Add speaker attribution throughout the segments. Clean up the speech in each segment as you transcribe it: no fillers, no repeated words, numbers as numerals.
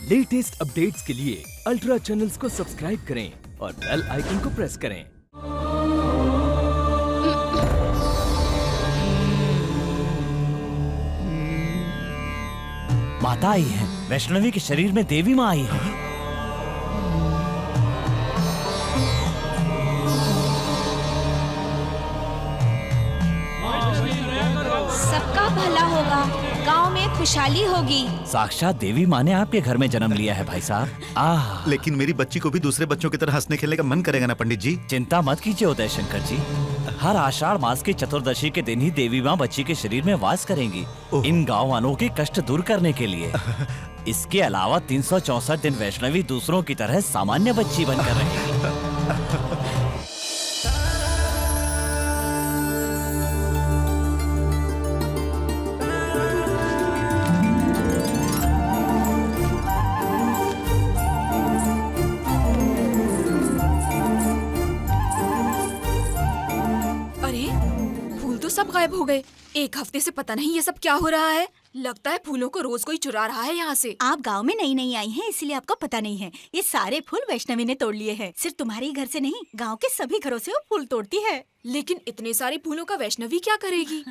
Speaker 1: Latest updates के लिए ultra channels को सब्सक्राइब करें और बेल आइकन को प्रेस करें।
Speaker 2: माता आई है, वैष्णवी के शरीर में देवी माँ आई है।
Speaker 3: सबका भला होगा, गांव में खुशहाली होगी।
Speaker 2: साक्षात देवी माँ ने आपके घर में जन्म लिया है भाई साहब।
Speaker 4: लेकिन मेरी बच्ची को भी दूसरे बच्चों की तरह हंसने खेलने का मन करेगा ना पंडित जी?
Speaker 2: चिंता मत कीजिए उदय शंकर जी, हर आषाढ़ मास की चतुर्दशी के दिन ही देवी माँ बच्ची के शरीर में वास करेंगी, इन गाँव वालों के कष्ट दूर करने के लिए। इसके अलावा 364 दिन वैष्णवी दूसरों की तरह सामान्य बच्ची बनकर रहेगी।
Speaker 5: सब गायब हो गए। एक हफ्ते से पता नहीं ये सब क्या हो रहा है। लगता है फूलों को रोज कोई चुरा रहा है यहाँ से।
Speaker 3: आप गांव में नई नई आई हैं, इसलिए आपको पता नहीं है। ये सारे फूल वैष्णवी ने तोड़ लिए हैं। सिर्फ तुम्हारे घर से नहीं, गांव के सभी घरों से वो फूल तोड़ती है।
Speaker 5: लेकिन इतने सारे फूलों का वैष्णवी क्या करेगी?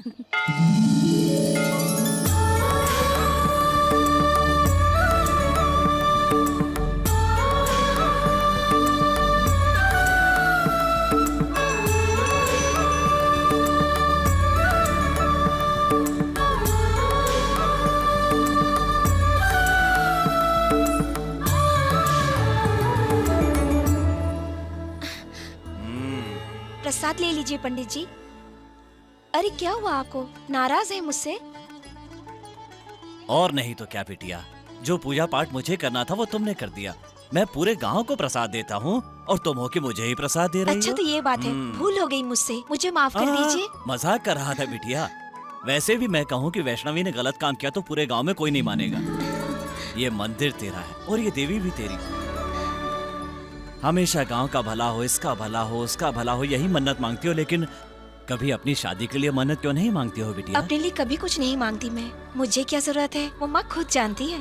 Speaker 3: प्रसाद ले लीजिए पंडित जी। अरे क्या हुआ आपको, नाराज है मुझसे?
Speaker 2: और नहीं तो क्या बिटिया, जो पूजा पाठ मुझे करना था वो तुमने कर दिया। मैं पूरे गांव को प्रसाद देता हूँ और तुम हो कि मुझे ही प्रसाद दे रही हो।
Speaker 3: अच्छा तो ये बात है, भूल हो गई मुझसे, मुझे माफ कर दीजिए।
Speaker 2: मजाक कर रहा था बिटिया। वैसे भी मैं कहूँ कि वैष्णवी ने गलत काम किया तो पूरे गाँव में कोई नहीं मानेगा। ये मंदिर तेरा है और ये देवी भी तेरी। हमेशा गांव का भला हो, इसका भला हो, उसका भला हो, यही मन्नत मांगती हो, लेकिन कभी अपनी शादी के लिए मन्नत क्यों नहीं मांगती हो बिटिया?
Speaker 3: अपने लिए कभी कुछ नहीं मांगती मैं। मुझे क्या जरूरत है वो माँ खुद जानती है।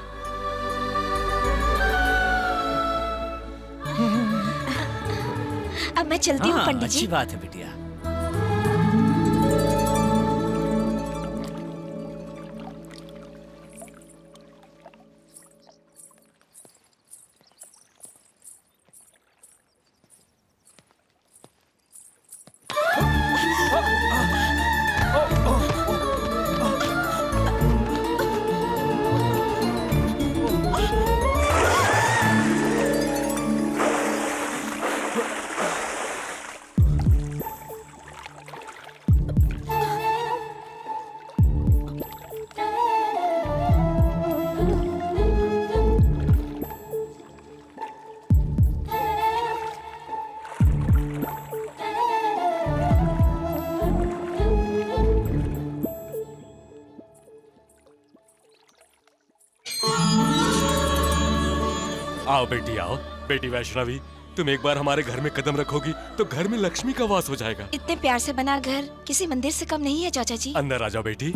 Speaker 3: अब मैं चलती हूँ पंडित जी।
Speaker 2: अच्छी बात है बिटिया।
Speaker 6: आओ बेटी आओ। बेटी वैष्णवी, तुम एक बार हमारे घर में कदम रखोगी तो घर में लक्ष्मी का वास हो जाएगा।
Speaker 3: इतने प्यार से बना घर किसी मंदिर से कम नहीं है चाचा जी।
Speaker 6: अंदर आ जाओ बेटी।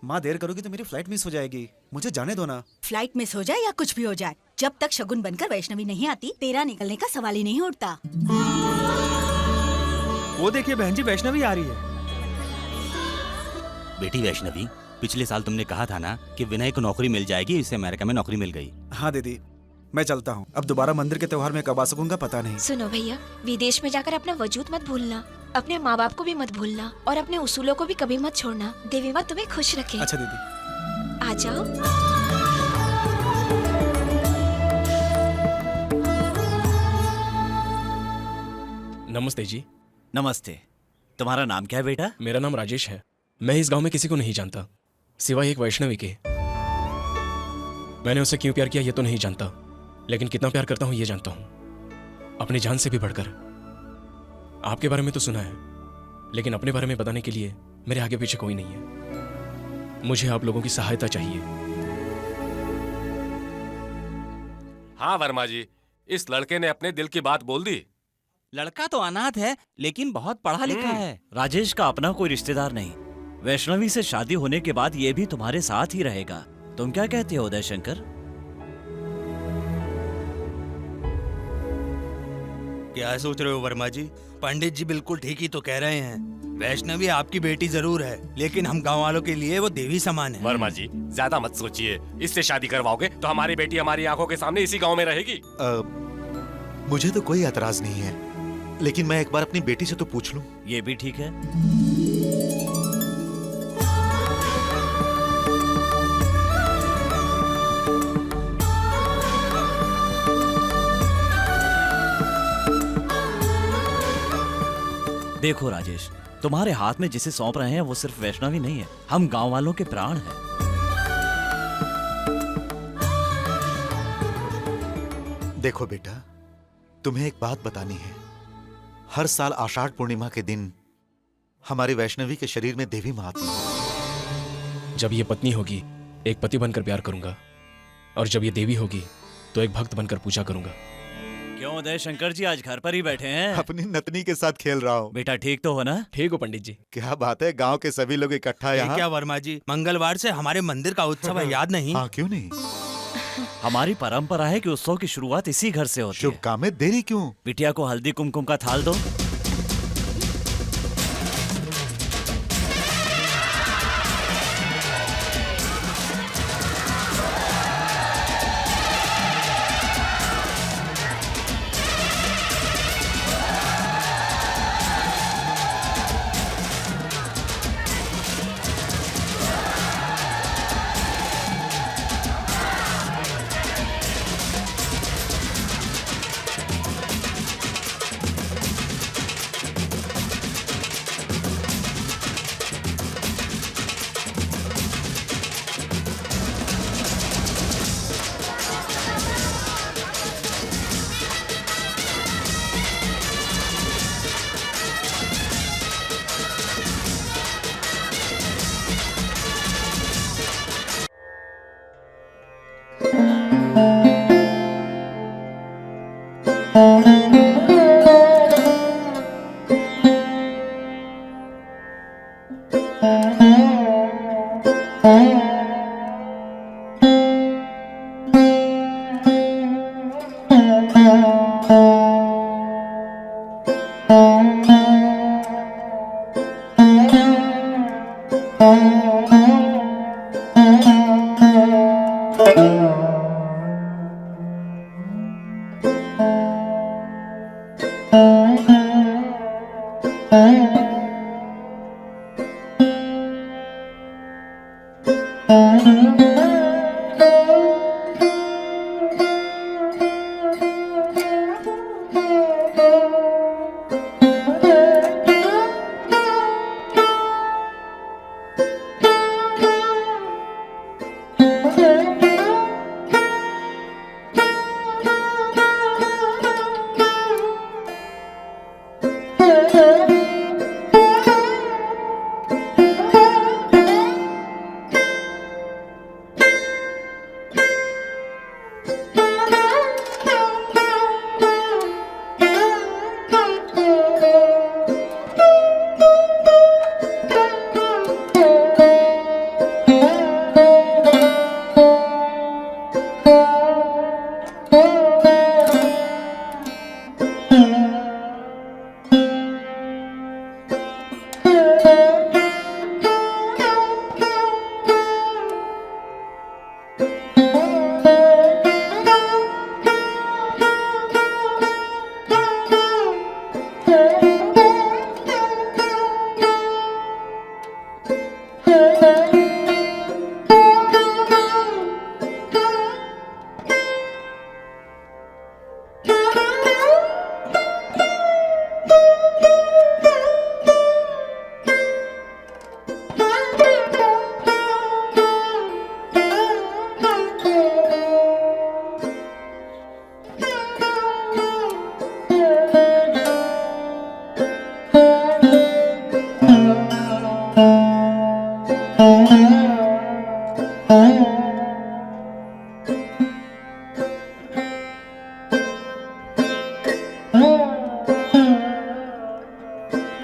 Speaker 7: माँ देर करोगी तो मेरी फ्लाइट मिस हो जाएगी, मुझे जाने दो ना।
Speaker 8: फ्लाइट मिस हो जाए या कुछ भी हो जाए, जब तक शगुन बनकर वैष्णवी नहीं आती तेरा निकलने का सवाल ही नहीं उठता।
Speaker 1: वो देखिए बहन जी, वैष्णवी आ रही है।
Speaker 9: बेटी वैष्णवी, पिछले साल तुमने कहा था ना कि विनय को नौकरी मिल जाएगी, इसे अमेरिका में नौकरी मिल गई।
Speaker 7: हाँ दीदी, मैं चलता हूँ। अब दोबारा मंदिर के त्योहार में कब आ सकूंगा पता नहीं।
Speaker 3: सुनो भैया, विदेश में जाकर अपना वजूद मत भूलना, अपने माँ बाप को भी मत भूलना और अपने उसूलों को भी कभी मत छोड़ना। देवी माँ तुम्हें खुश रखे।
Speaker 7: अच्छा दीदी।
Speaker 3: आ जाओ।
Speaker 6: नमस्ते जी।
Speaker 2: नमस्ते। तुम्हारा नाम क्या है बेटा?
Speaker 6: मेरा नाम राजेश है। मैं इस गांव में किसी को नहीं जानता सिवाय एक वैष्णवी के। मैंने उसे क्यों प्यार किया ये तो नहीं जानता, लेकिन कितना प्यार करता हूँ ये जानता हूँ, अपनी जान से भी बढ़कर। आपके बारे में तो सुना है, लेकिन अपने बारे में बताने के लिए मेरे आगे पीछे कोई नहीं है। मुझे आप लोगों की सहायता चाहिए।
Speaker 10: हाँ वर्मा जी, इस लड़के ने अपने दिल की बात बोल दी।
Speaker 9: लड़का तो अनाथ है लेकिन बहुत पढ़ा लिखा है।
Speaker 2: राजेश का अपना कोई रिश्तेदार नहीं। वैष्णवी से शादी होने के बाद ये भी तुम्हारे साथ ही रहेगा। तुम क्या कहते हो उदय शंकर?
Speaker 11: क्या सोच रहे हो वर्मा जी? पंडित जी बिल्कुल ठीक ही तो कह रहे हैं। वैष्णवी आपकी बेटी जरूर है, लेकिन हम गांव वालों के लिए वो देवी समान है।
Speaker 10: वर्मा जी ज्यादा मत सोचिए, इससे शादी करवाओगे तो हमारी बेटी हमारी आंखों के सामने इसी गांव में रहेगी।
Speaker 4: मुझे तो कोई एतराज नहीं है, लेकिन मैं एक बार अपनी बेटी से तो पूछ लूं।
Speaker 2: ये भी ठीक है। देखो राजेश, तुम्हारे हाथ में जिसे सौंप रहे हैं वो सिर्फ वैष्णवी नहीं है, हम गांव वालों के प्राण हैं।
Speaker 4: देखो बेटा, तुम्हें एक बात बतानी है। हर साल आषाढ़ पूर्णिमा के दिन हमारी वैष्णवी के शरीर में देवी माँ आती है।
Speaker 6: जब ये पत्नी होगी एक पति बनकर प्यार करूंगा, और जब ये देवी होगी तो एक भक्त बनकर पूजा करूंगा।
Speaker 2: क्यों उदय शंकर जी आज घर पर ही बैठे हैं?
Speaker 4: अपनी नतनी के साथ खेल रहा हूँ।
Speaker 2: बेटा ठीक तो हो ना?
Speaker 6: ठीक हो पंडित जी।
Speaker 4: क्या बात है, गांव के सभी लोग इकट्ठा
Speaker 11: ये
Speaker 4: यहाँ।
Speaker 11: क्या वर्मा जी, मंगलवार से हमारे मंदिर का उत्सव है, याद नहीं?
Speaker 4: हाँ क्यों नहीं।
Speaker 2: हमारी परंपरा है कि उत्सव की शुरुआत इसी घर से होती है।
Speaker 4: शुभ काम में देरी क्यों?
Speaker 2: बिटिया को हल्दी कुमकुम का थाल दो।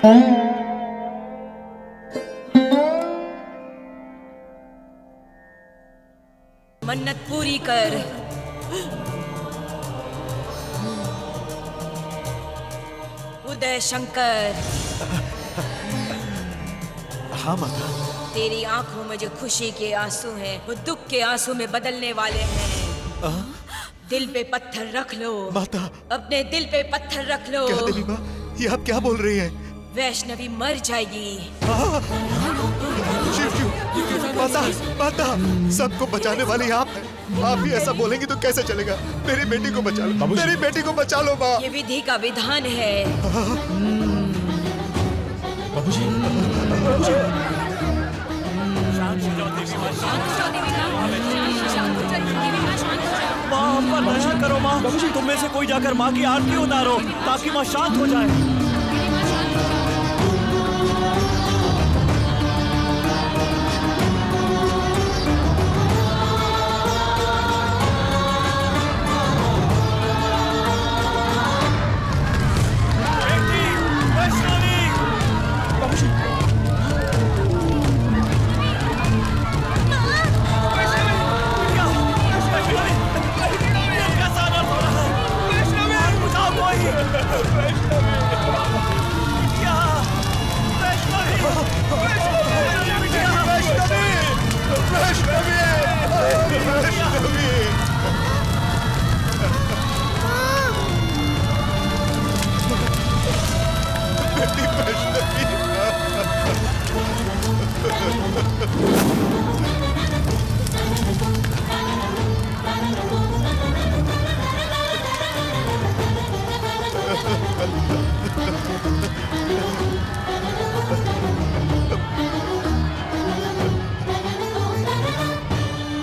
Speaker 12: मन्नत पूरी कर। उदय शंकर,
Speaker 4: हाँ माता।
Speaker 12: तेरी आंखों में जो खुशी के आंसू हैं वो दुख के आंसू में बदलने वाले हैं। दिल पे पत्थर रख लो
Speaker 4: माता।
Speaker 12: अपने दिल पे पत्थर रख लो।
Speaker 4: क्या देवी माँ, ये आप क्या बोल रही हैं?
Speaker 12: वैष्णवी मर जाएगी।
Speaker 4: शिव शिव, माता माता, सबको बचाने वाली आप हैं। आप ही ऐसा बोलेंगी तो कैसे चलेगा? मेरी बेटी को बचा लो, मेरी बेटी को बचा लो माँ।
Speaker 12: ये विधि का विधान है।
Speaker 6: बाबूजी,
Speaker 2: माँ दया करो माँ। तुम में से कोई जाकर माँ की आरती उतारो ताकि माँ शांत हो जाए।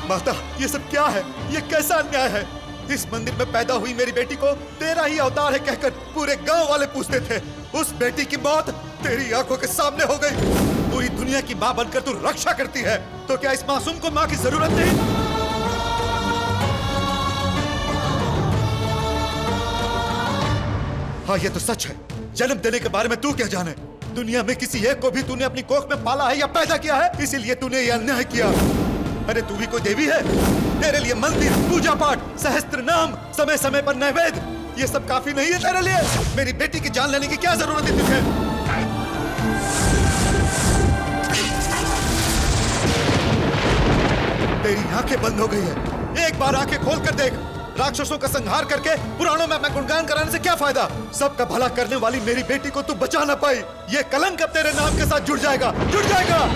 Speaker 4: माता, ये सब क्या है? ये कैसा अन्याय है? इस मंदिर में पैदा हुई मेरी बेटी को तेरा ही अवतार है कहकर पूरे गांव वाले पूछते थे। उस बेटी की मौत तेरी आंखों के सामने हो गई। पूरी दुनिया की माँ बनकर तू रक्षा करती है, तो क्या इस मासूम को माँ की जरूरत नहीं? हाँ, ये तो सच है। जन्म देने के बारे में तू क्या जाने? दुनिया में किसी एक को भी तूने अपनी कोख में पाला है या पैदा किया है, इसीलिए तूने ये अन्याय किया। अरे तू भी कोई देवी है? तेरे लिए मंदिर, पूजा पाठ, सहस्त्र नाम, समय समय पर नैवेद्य, ये सब काफी नहीं है तेरे लिए? मेरी बेटी की जान लेने की क्या जरूरत है तुझे? तेरी आंखें बंद हो गई है। एक बार आंखें खोल कर देख। राक्षसों का संहार करके पुराणों में अपना गुणगान कराने से क्या फायदा? सबका भला करने वाली मेरी बेटी को तू बचा ना पाई। ये कलंक अब तेरे नाम के साथ जुड़ जाएगा, जुड़ जाएगा।